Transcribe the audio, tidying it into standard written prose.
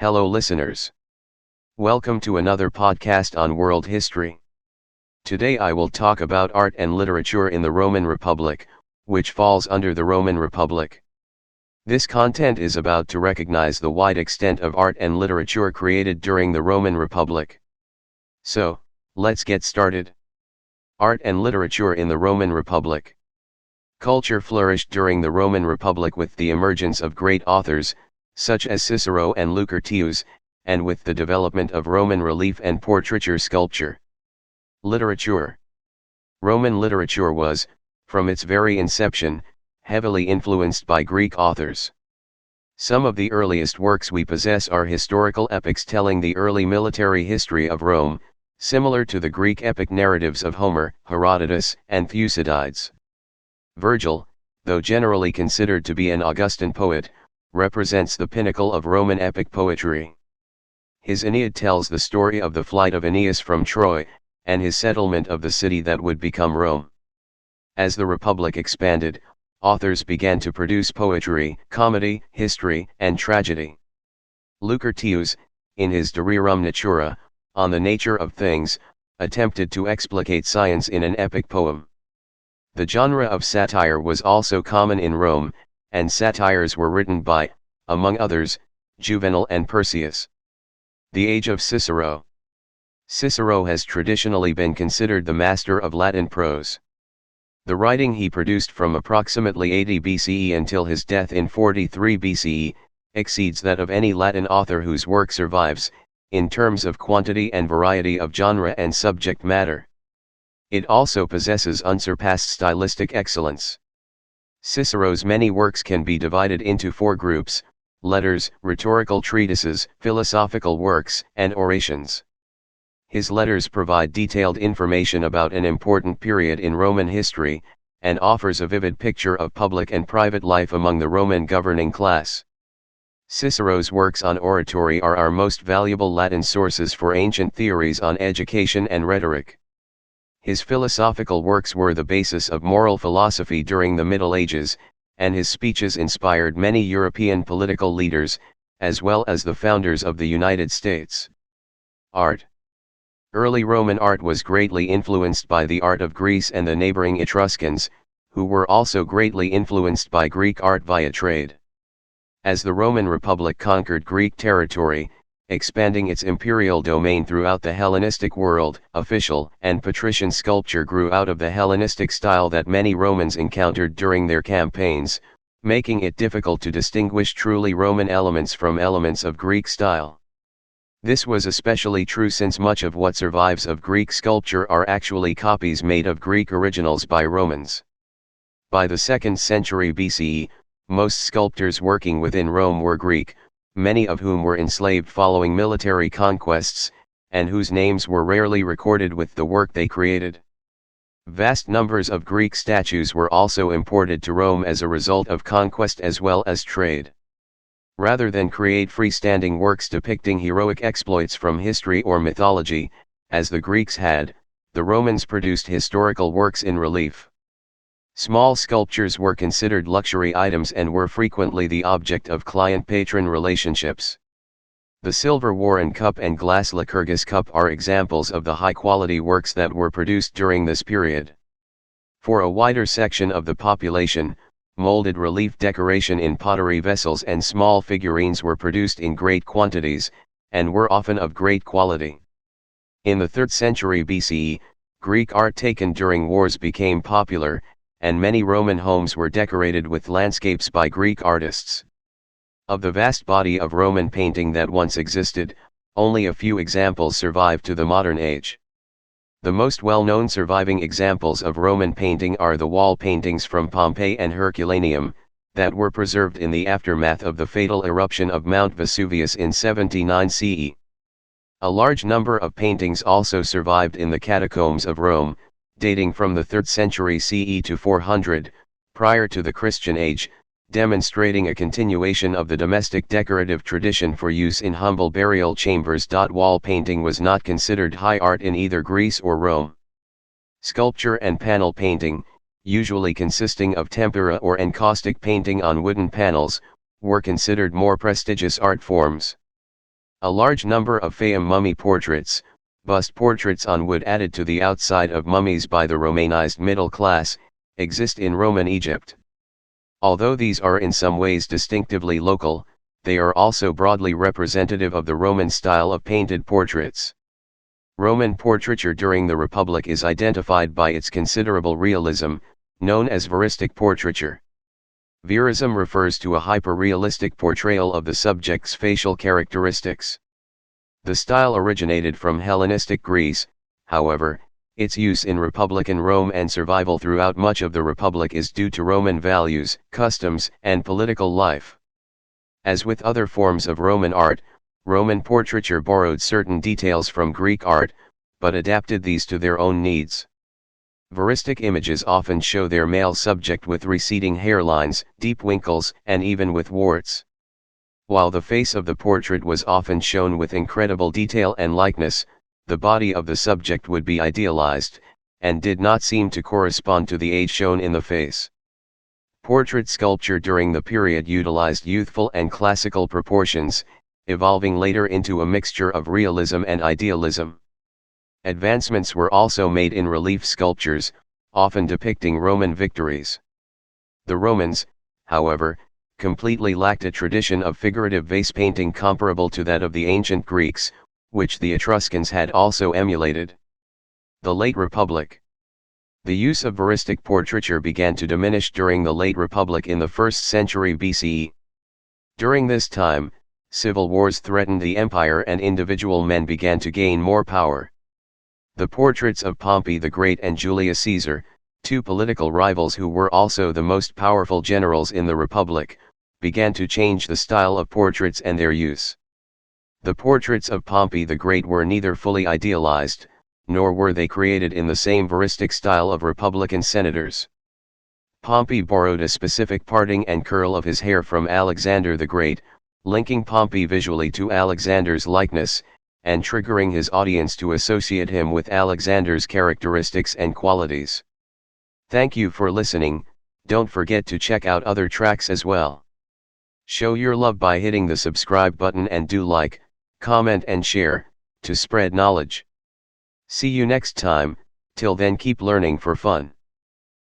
Hello listeners. Welcome to another podcast on world history. Today I will talk about art and literature in the Roman Republic, which falls under the Roman Republic. This content is about to recognize the wide extent of art and literature created during the Roman Republic. So, let's get started. Art and literature in the Roman Republic. Culture flourished during the Roman Republic with the emergence of great authors, such as Cicero and Lucretius, and with the development of Roman relief and portraiture sculpture. Literature. Roman literature was, from its very inception, heavily influenced by Greek authors. Some of the earliest works we possess are historical epics telling the early military history of Rome, similar to the Greek epic narratives of Homer, Herodotus, and Thucydides. Virgil, though generally considered to be an Augustan poet, represents the pinnacle of Roman epic poetry. His Aeneid tells the story of the flight of Aeneas from Troy, and his settlement of the city that would become Rome. As the Republic expanded, authors began to produce poetry, comedy, history, and tragedy. Lucretius, in his De Rerum Natura, On the Nature of Things, attempted to explicate science in an epic poem. The genre of satire was also common in Rome, and satires were written by, among others, Juvenal and Persius. The age of Cicero. Cicero has traditionally been considered the master of Latin prose. The writing he produced from approximately 80 BCE until his death in 43 BCE, exceeds that of any Latin author whose work survives, in terms of quantity and variety of genre and subject matter. It also possesses unsurpassed stylistic excellence. Cicero's many works can be divided into four groups: letters, rhetorical treatises, philosophical works, and orations. His letters provide detailed information about an important period in Roman history, and offers a vivid picture of public and private life among the Roman governing class. Cicero's works on oratory are our most valuable Latin sources for ancient theories on education and rhetoric. His philosophical works were the basis of moral philosophy during the Middle Ages, and his speeches inspired many European political leaders, as well as the founders of the United States. Art. Early Roman art was greatly influenced by the art of Greece and the neighboring Etruscans, who were also greatly influenced by Greek art via trade. As the Roman Republic conquered Greek territory, expanding its imperial domain throughout the Hellenistic world, official and patrician sculpture grew out of the Hellenistic style that many Romans encountered during their campaigns, making it difficult to distinguish truly Roman elements from elements of Greek style. This was especially true since much of what survives of Greek sculpture are actually copies made of Greek originals by Romans. By the 2nd century BCE, most sculptors working within Rome were Greek, many of whom were enslaved following military conquests, and whose names were rarely recorded with the work they created. Vast numbers of Greek statues were also imported to Rome as a result of conquest as well as trade. Rather than create freestanding works depicting heroic exploits from history or mythology, as the Greeks had, the Romans produced historical works in relief. Small sculptures were considered luxury items and were frequently the object of client-patron relationships. The silver Warren cup and glass Lycurgus cup are examples of the high-quality works that were produced during this period. For a wider section of the population, molded relief decoration in pottery vessels and small figurines were produced in great quantities, and were often of great quality. In the 3rd century BCE, Greek art taken during wars became popular, and many Roman homes were decorated with landscapes by Greek artists. Of the vast body of Roman painting that once existed, only a few examples survive to the modern age. The most well-known surviving examples of Roman painting are the wall paintings from Pompeii and Herculaneum, that were preserved in the aftermath of the fatal eruption of Mount Vesuvius in 79 CE. A large number of paintings also survived in the catacombs of Rome, dating from the 3rd century CE to 400, prior to the Christian age, demonstrating a continuation of the domestic decorative tradition for use in humble burial chambers. Wall painting was not considered high art in either Greece or Rome. Sculpture and panel painting, usually consisting of tempera or encaustic painting on wooden panels, were considered more prestigious art forms. A large number of Fayum mummy portraits, bust portraits on wood added to the outside of mummies by the Romanized middle class, exist in Roman Egypt. Although these are in some ways distinctively local, they are also broadly representative of the Roman style of painted portraits. Roman portraiture during the Republic is identified by its considerable realism, known as veristic portraiture. Verism refers to a hyper-realistic portrayal of the subject's facial characteristics. The style originated from Hellenistic Greece, however, its use in Republican Rome and survival throughout much of the Republic is due to Roman values, customs, and political life. As with other forms of Roman art, Roman portraiture borrowed certain details from Greek art, but adapted these to their own needs. Veristic images often show their male subject with receding hairlines, deep wrinkles, and even with warts. While the face of the portrait was often shown with incredible detail and likeness, the body of the subject would be idealized, and did not seem to correspond to the age shown in the face. Portrait sculpture during the period utilized youthful and classical proportions, evolving later into a mixture of realism and idealism. Advancements were also made in relief sculptures, often depicting Roman victories. The Romans, however, completely lacked a tradition of figurative vase painting comparable to that of the ancient Greeks, which the Etruscans had also emulated. The Late Republic. The use of veristic portraiture began to diminish during the Late Republic in the 1st century BCE. During this time, civil wars threatened the empire and individual men began to gain more power. The portraits of Pompey the Great and Julius Caesar, two political rivals who were also the most powerful generals in the Republic, began to change the style of portraits and their use. The portraits of Pompey the Great were neither fully idealized, nor were they created in the same veristic style of Republican senators. Pompey borrowed a specific parting and curl of his hair from Alexander the Great, linking Pompey visually to Alexander's likeness, and triggering his audience to associate him with Alexander's characteristics and qualities. Thank you for listening. Don't forget to check out other tracks as well. Show your love by hitting the subscribe button and do like, comment and share, to spread knowledge. See you next time. Till then, keep learning for fun.